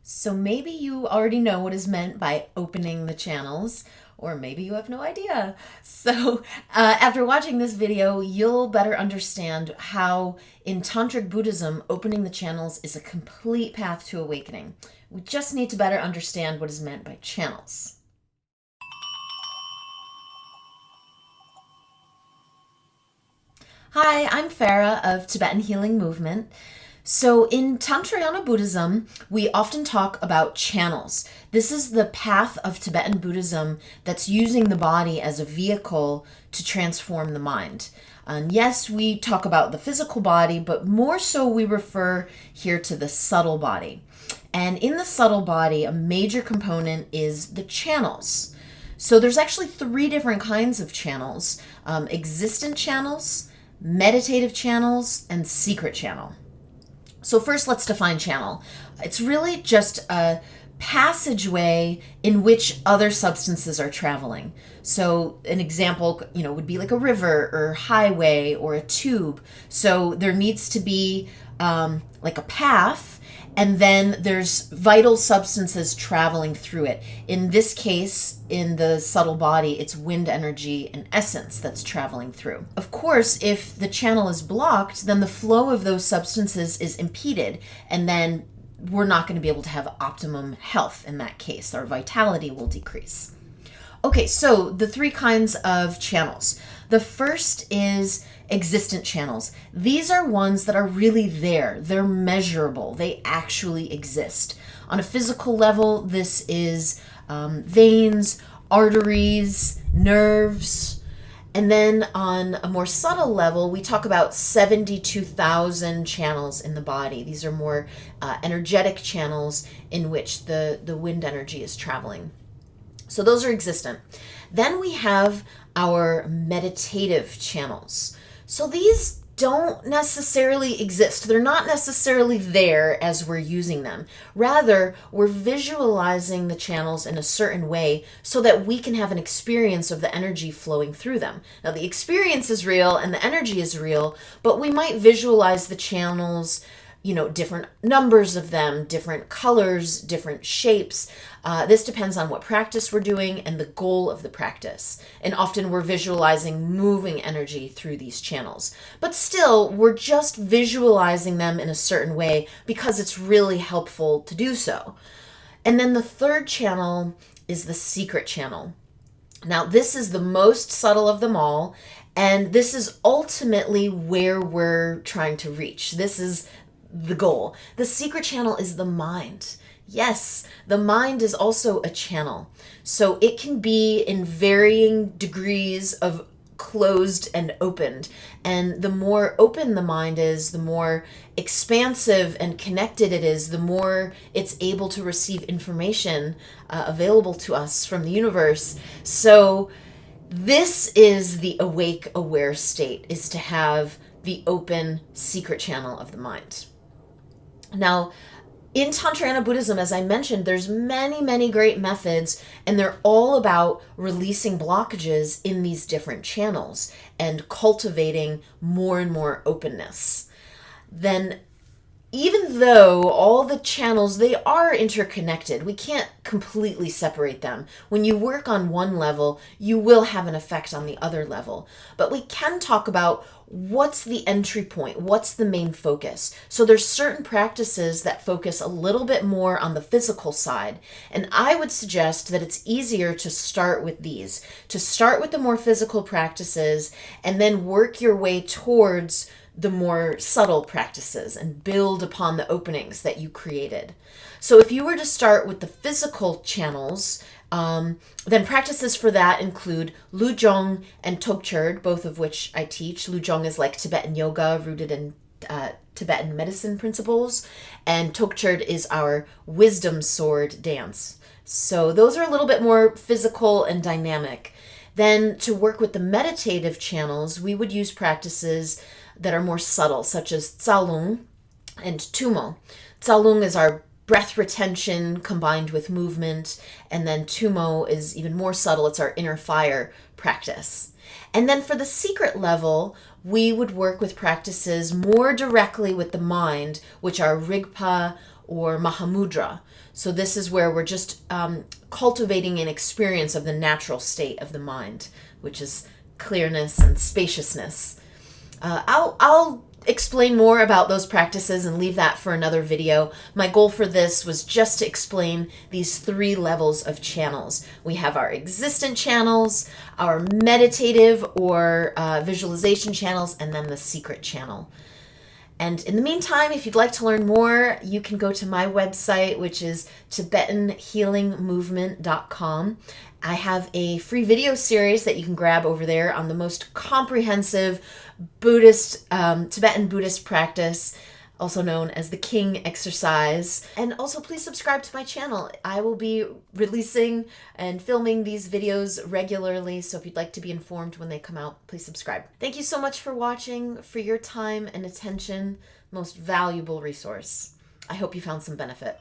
So maybe you already know what is meant by opening the channels, or maybe you have no idea. After watching this video, you'll better understand how in Tantric Buddhism, opening the channels is a complete path to awakening. We just need to better understand what is meant by channels. Hi, I'm Farah of Tibetan Healing Movement. So, in Tantrayana Buddhism, we often talk about channels. This is the path of Tibetan Buddhism that's using the body as a vehicle to transform the mind. And yes, we talk about the physical body, but more so we refer here to the subtle body. And in the subtle body, a major component is the channels. So, there's actually three different kinds of channels: existent channels, meditative channels, and secret channel. So first, let's define channel. It's really just a passageway in which other substances are traveling. So an example, would be like a river or highway or a tube. So there needs to be like a path, and then there's vital substances traveling through it. In this case, in the subtle body, it's wind energy and essence that's traveling through. Of course, if the channel is blocked, then the flow of those substances is impeded, and then we're not going to be able to have optimum health in that case. Our vitality will decrease. Okay, so the three kinds of channels. The first is existent channels. These are ones that are really there. They're measurable. They actually exist. On a physical level, this is veins, arteries, nerves. And then on a more subtle level, we talk about 72,000 channels in the body. These are more energetic channels in which the wind energy is traveling. So those are existent. Then we have our meditative channels. So these don't necessarily exist. They're not necessarily there as we're using them. Rather, we're visualizing the channels in a certain way so that we can have an experience of the energy flowing through them. Now, the experience is real and the energy is real, but we might visualize the channels, different numbers of them, different colors, different shapes. This depends on what practice we're doing and the goal of the practice. And often we're visualizing moving energy through these channels. But still, we're just visualizing them in a certain way because it's really helpful to do so. And then the third channel is the secret channel. Now, this is the most subtle of them all, and this is ultimately where we're trying to reach. This is the goal. The secret channel is the mind. Yes, the mind is also a channel. So it can be in varying degrees of closed and opened. And the more open the mind is, the more expansive and connected it is, the more it's able to receive information available to us from the universe. So this is the awake, aware state, is to have the open secret channel of the mind. Now, in Tantrayana Buddhism, as I mentioned, there's many, many great methods, and they're all about releasing blockages in these different channels and cultivating more and more openness. Then, even though all the channels, they are interconnected, we can't completely separate them. When you work on one level, you will have an effect on the other level. But we can talk about what's the entry point, what's the main focus. So there's certain practices that focus a little bit more on the physical side. And I would suggest that it's easier to start with these, to start with the more physical practices and then work your way towards the more subtle practices and build upon the openings that you created. So if you were to start with the physical channels, then practices for that include Lujong and Tokchurd, both of which I teach. Lujong is like Tibetan yoga rooted in Tibetan medicine principles, and Tokchurd is our wisdom sword dance. So those are a little bit more physical and dynamic. Then to work with the meditative channels, we would use practices that are more subtle, such as Tsalung and Tumo. Tsalung is our breath retention combined with movement, and then Tumo is even more subtle. It's our inner fire practice. And then for the secret level, we would work with practices more directly with the mind, which are Rigpa or Mahamudra. So this is where we're just cultivating an experience of the natural state of the mind, which is clearness and spaciousness. I'll explain more about those practices and leave that for another video. My goal for this was just to explain these 3 levels of channels. We have our existent channels, our meditative or visualization channels, and then the secret channel. And in the meantime, if you'd like to learn more, you can go to my website, which is TibetanHealingMovement.com. I have a free video series that you can grab over there on the most comprehensive Tibetan Buddhist practice, also known as the King exercise. And also please subscribe to my channel. I will be releasing and filming these videos regularly, so if you'd like to be informed when they come out, please subscribe. Thank you so much for watching, for your time and attention. Most valuable resource. I hope you found some benefit.